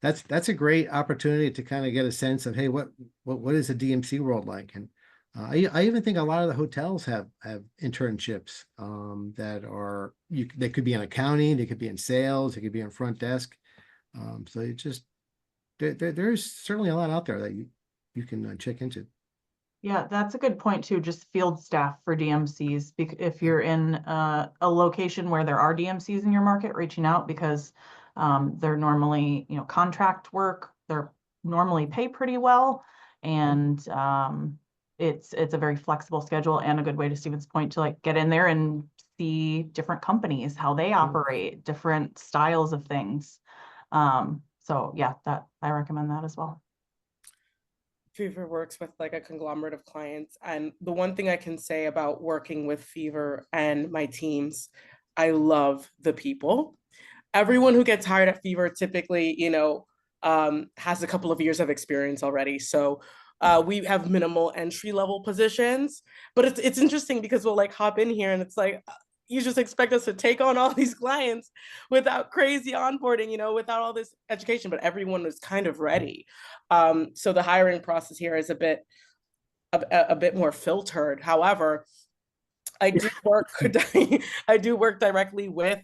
That's a great opportunity to kind of get a sense of, hey, what is the DMC world like? And I even think a lot of the hotels have internships that are they could be in accounting, they could be in sales, they could be in front desk. So it just there's certainly a lot out there that you can check into. Yeah, that's a good point too, just field staff for DMCs. If you're in a location where there are DMCs in your market, reaching out because they're normally, contract work, they're normally pay pretty well. And it's a very flexible schedule and a good way, to Stephen's point, to like get in there and see different companies, how they operate, different styles of things. So yeah, I recommend that as well. Fever works with like a conglomerate of clients. And the one thing I can say about working with Fever and my teams, I love the people. Everyone who gets hired at Fever typically, has a couple of years of experience already. So we have minimal entry level positions, but it's interesting because we'll like hop in here and it's like, you just expect us to take on all these clients without crazy onboarding, without all this education, but everyone was kind of ready. So the hiring process here is a bit more filtered. However, I do work directly with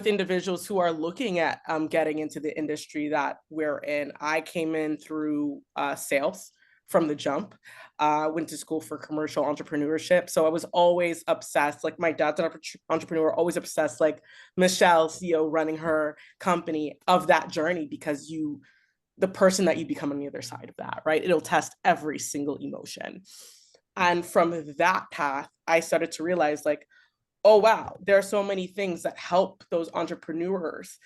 individuals who are looking at getting into the industry that we're in. I came in through sales from the jump. Went to school for commercial entrepreneurship. So I was always obsessed, like my dad's an entrepreneur, always obsessed, like Michelle, CEO, running her company, of that journey, because the person that you become on the other side of that, right? It'll test every single emotion. And from that path, I started to realize like, oh, wow, there are so many things that help those entrepreneurs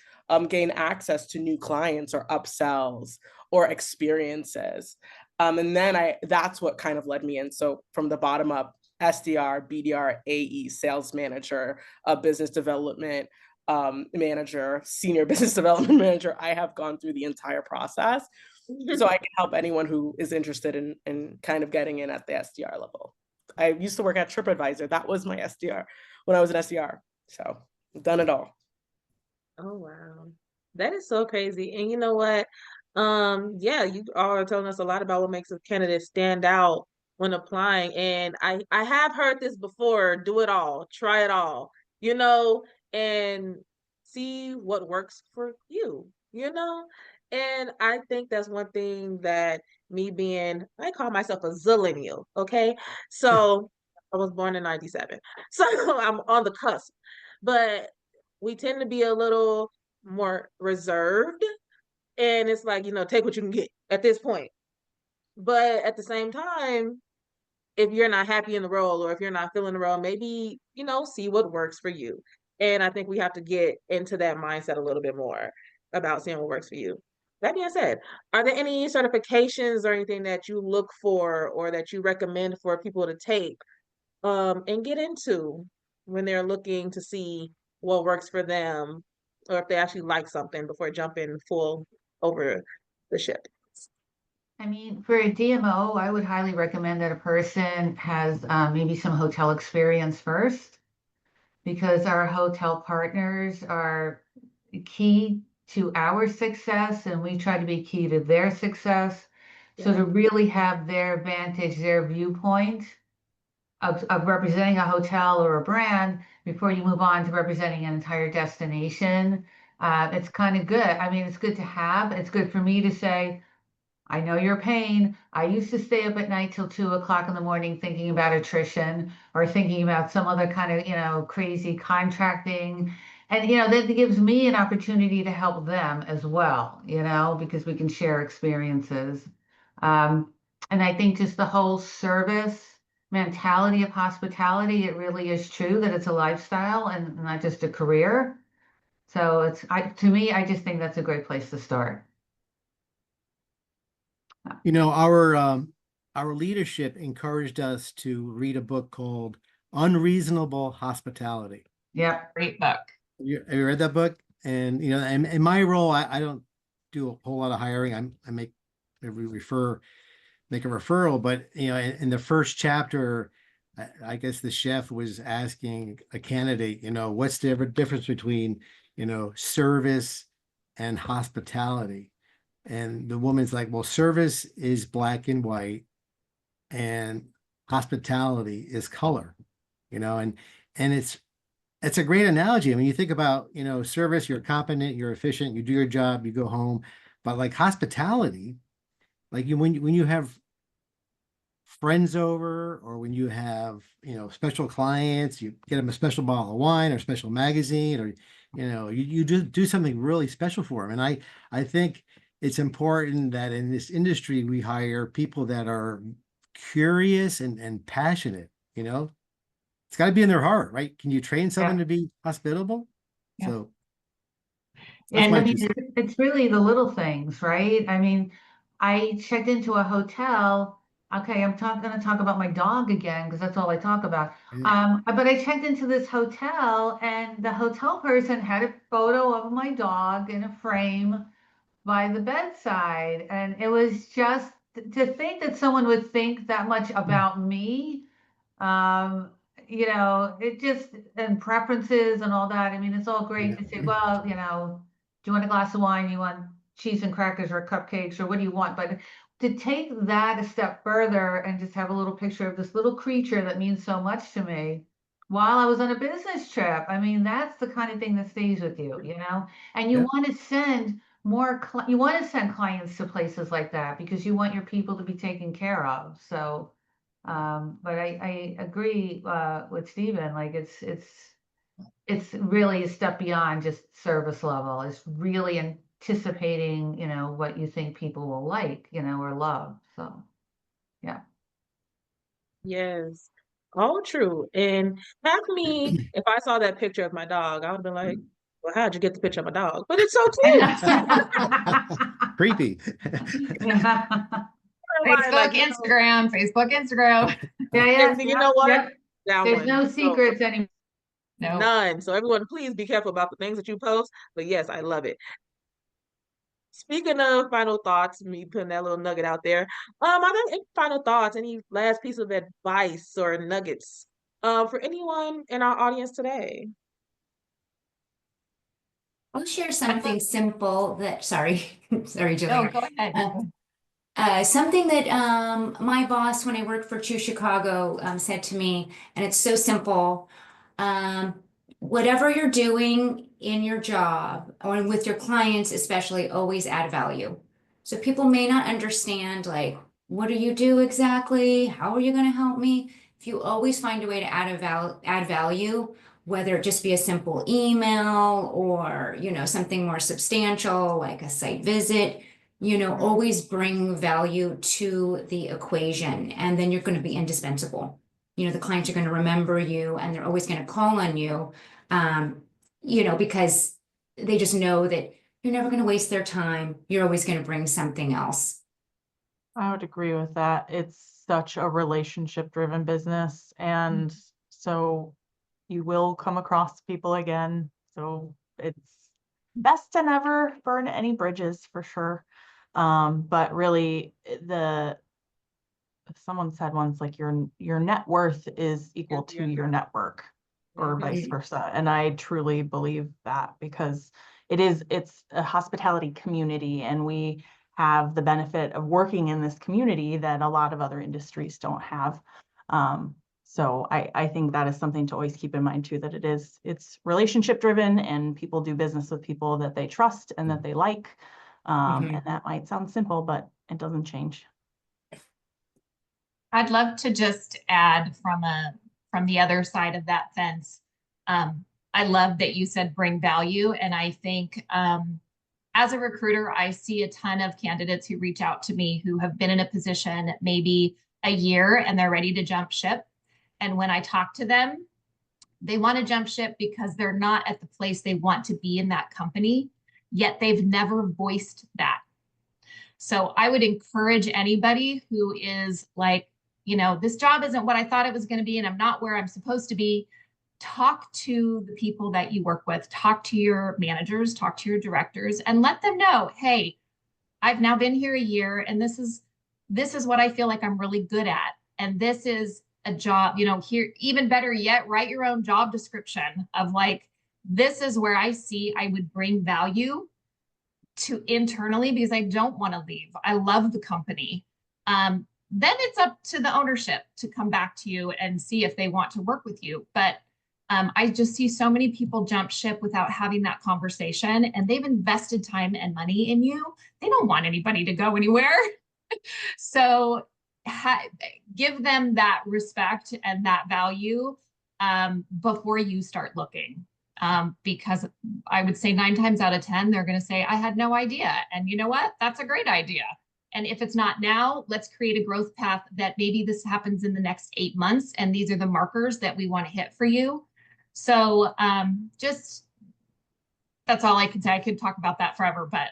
gain access to new clients or upsells or experiences. And then that's what kind of led me in. So from the bottom up, SDR, BDR, AE, sales manager, business development manager, senior business development manager, I have gone through the entire process. So I can help anyone who is interested in kind of getting in at the SDR level. I used to work at TripAdvisor. That was my SDR when I was an SDR. So I've done it all. Oh, wow. That is so crazy. And you know what? Yeah, you all are telling us a lot about what makes a candidate stand out when applying. And I have heard this before, do it all, try it all, and see what works for you, And I think that's one thing that I call myself a zillennial, okay? So I was born in 97. So I'm on the cusp. But we tend to be a little more reserved, and it's like, take what you can get at this point. But at the same time, if you're not happy in the role, or if you're not feeling the role, maybe, see what works for you. And I think we have to get into that mindset a little bit more about seeing what works for you. That being said, are there any certifications or anything that you look for or that you recommend for people to take and get into when they're looking to see what works for them, or if they actually like something before jumping full over the ship? I mean, for a DMO, I would highly recommend that a person has maybe some hotel experience first, because our hotel partners are key to our success and we try to be key to their success. So to really have their vantage, their viewpoint of representing a hotel or a brand before you move on to representing an entire destination, it's kind of good. I mean, it's good to have. It's good for me to say, I know your pain. I used to stay up at night till 2 o'clock in the morning thinking about attrition or thinking about some other kind of, crazy contracting. And, that gives me an opportunity to help them as well, because we can share experiences. And I think just the whole service mentality of hospitality, it really is true that it's a lifestyle and not just a career. So to me, I just think that's a great place to start. Our leadership encouraged us to read a book called Unreasonable Hospitality. Yeah, Great book. Have you read that book? And in my role, I don't do a whole lot of hiring. I make a referral, but in the first chapter, I guess the chef was asking a candidate, what's the difference between service and hospitality? And the woman's like, well, service is black and white and hospitality is color, and it's a great analogy. I mean, you think about, service, you're competent, you're efficient, you do your job, you go home. But like hospitality, like when you have friends over, or when you have, special clients, you get them a special bottle of wine or special magazine, or, you do something really special for them. And I think it's important that in this industry, we hire people that are curious and passionate, It's got to be in their heart, right? Can you train someone to be hospitable? Yeah. So And my I mean, two cents. it's really the little things, right? I mean, I checked into a hotel. Okay, I'm going to talk about my dog again because that's all I talk about. But I checked into this hotel, and the hotel person had a photo of my dog in a frame by the bedside, and it was just to think that someone would think that much about me. It just, and preferences and all that. I mean, it's all great to say, well, do you want a glass of wine? You want cheese and crackers or cupcakes, or what do you want? But to take that a step further and just have a little picture of this little creature that means so much to me while I was on a business trip. I mean, that's the kind of thing that stays with you, and you Yeah. want to send you want to send clients to places like that because you want your people to be taken care of. So, but I agree with Stephen. Like it's really a step beyond just service level. It's really anticipating, what you think people will like, or love. So, yeah. Yes, all true. And half me, if I saw that picture of my dog, I would have been like, well, how'd you get the picture of my dog? But it's so cute. Creepy. Facebook, Instagram, Facebook, Instagram. Yeah. You know what? Yep. That There's one. no So, secrets anymore. No. none. So everyone, please be careful about the things that you post. But yes, I love it. Speaking of final thoughts, me putting that little nugget out there. Are there any final thoughts, any last piece of advice or nuggets for anyone in our audience today? I'll share something simple sorry, sorry, Julie. No, go ahead. Something that my boss, when I worked for True Chicago, said to me, and it's so simple. Whatever you're doing in your job or with your clients, especially, always add value. So people may not understand, like, what do you do exactly? How are you going to help me? If you always find a way to add value, whether it just be a simple email or, something more substantial like a site visit, always bring value to the equation, and then you're going to be indispensable. The clients are going to remember you, and they're always going to call on you, because they just know that you're never going to waste their time. You're always going to bring something else. I would agree with that. It's such a relationship-driven business, and so you will come across people again. So it's best to never burn any bridges, for sure. But really, someone said once, like, your net worth is equal to your network, or vice versa. And I truly believe that, because it's a hospitality community, and we have the benefit of working in this community that a lot of other industries don't have. So I think that is something to always keep in mind too, that it's relationship driven, and people do business with people that they trust and that they like. And that might sound simple, but it doesn't change. I'd love to just add from the other side of that fence. I love that you said bring value. And I think as a recruiter, I see a ton of candidates who reach out to me who have been in a position maybe a year and they're ready to jump ship. And when I talk to them, they want to jump ship because they're not at the place they want to be in that company, yet they've never voiced that. So I would encourage anybody who is like, this job isn't what I thought it was going to be, and I'm not where I'm supposed to be. Talk to the people that you work with, talk to your managers, talk to your directors, and let them know, hey, I've now been here a year, and this is what I feel like I'm really good at. And this is a job, here, even better yet, write your own job description of like, this is where I see I would bring value to internally, because I don't want to leave. I love the company. then it's up to the ownership to come back to you and see if they want to work with you. But I just see so many people jump ship without having that conversation, and they've invested time and money in you. They don't want anybody to go anywhere. So give them that respect and that value before you start looking. Because I would say 9 times out of 10, they're going to say, I had no idea. And you know what? That's a great idea. And if it's not now, let's create a growth path that maybe this happens in the next 8 months. And these are the markers that we want to hit for you. So that's all I can say. I could talk about that forever, but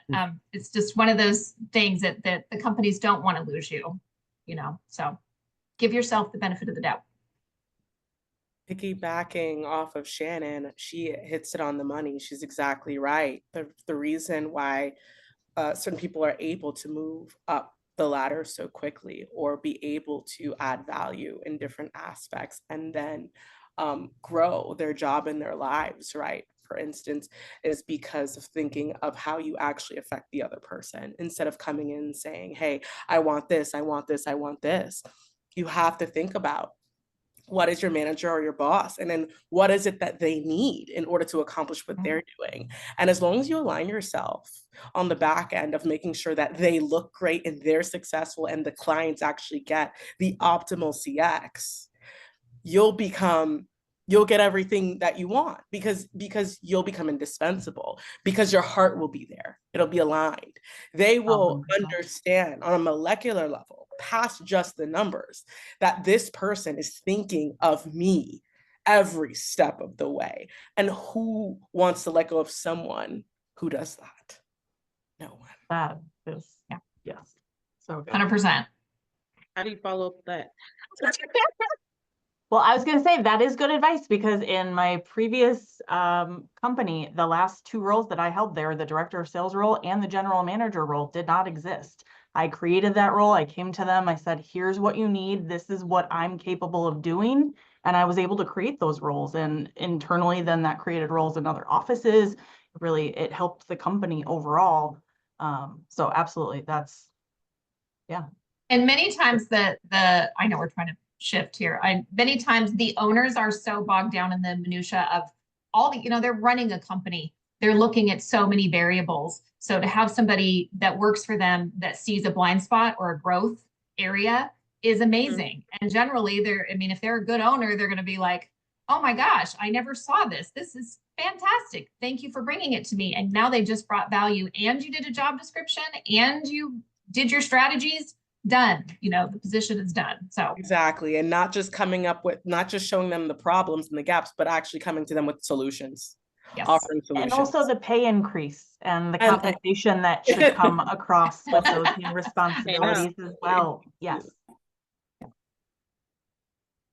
it's just one of those things that the companies don't want to lose you, so give yourself the benefit of the doubt. Piggybacking off of Shannon, she hits it on the money. She's exactly right. The reason why certain people are able to move up the ladder so quickly or be able to add value in different aspects and then grow their job and their lives, right? For instance, is because of thinking of how you actually affect the other person instead of coming in and saying, hey, I want this, I want this, I want this. You have to think about what is your manager or your boss, and then what is it that they need in order to accomplish what they're doing. And as long as you align yourself on the back end of making sure that they look great and they're successful and the clients actually get the optimal CX, you'll get everything that you want because you'll become indispensable, because your heart will be there. It'll be aligned. They will understand on a molecular level, past just the numbers, that this person is thinking of me every step of the way. And who wants to let go of someone who does that? No one. That is, yes. So good. 100%. How do you follow up that? Well, I was going to say that is good advice, because in my previous company, the last 2 roles that I held there, the director of sales role and the general manager role, did not exist. I created that role. I came to them. I said, here's what you need. This is what I'm capable of doing. And I was able to create those roles. And internally, then that created roles in other offices. Really, it helped the company overall. So absolutely, that's, yeah. And many times I know we're trying to shift here. Many times the owners are so bogged down in the minutia of all the, they're running a company. They're looking at so many variables. So to have somebody that works for them that sees a blind spot or a growth area is amazing. Mm-hmm. And generally if they're a good owner, they're going to be like, oh my gosh, I never saw this. This is fantastic. Thank you for bringing it to me. And now they just brought value, and you did a job description and you did your strategies. Done. The position is done. So exactly. And not just showing them the problems and the gaps, but actually coming to them with solutions. Yes. Offering solutions. And also the pay increase and the compensation that should come across with those new responsibilities as well. Yes.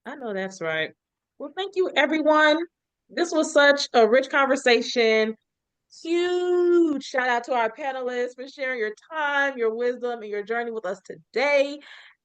I know that's right. Well, thank you, everyone. This was such a rich conversation. Huge shout out to our panelists for sharing your time, your wisdom, and your journey with us today.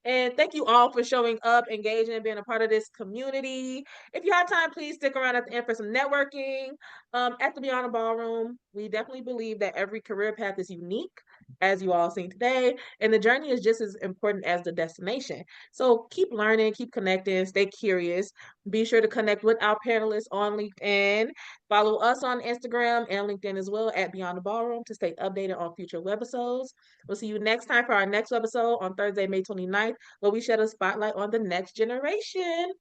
And thank you all for showing up, engaging, and being a part of this community. If you have time, please stick around at the end for some networking. At the Beyond the Ballroom, we definitely believe that every career path is unique, as you all seen today, and the journey is just as important as the destination. So keep learning, keep connecting, stay curious. Be sure to connect with our panelists on LinkedIn. Follow us on Instagram and LinkedIn as well at Beyond the Ballroom to stay updated on future webisodes. We'll see you next time for our next webisode on Thursday, May 29th, where we shed a spotlight on the next generation.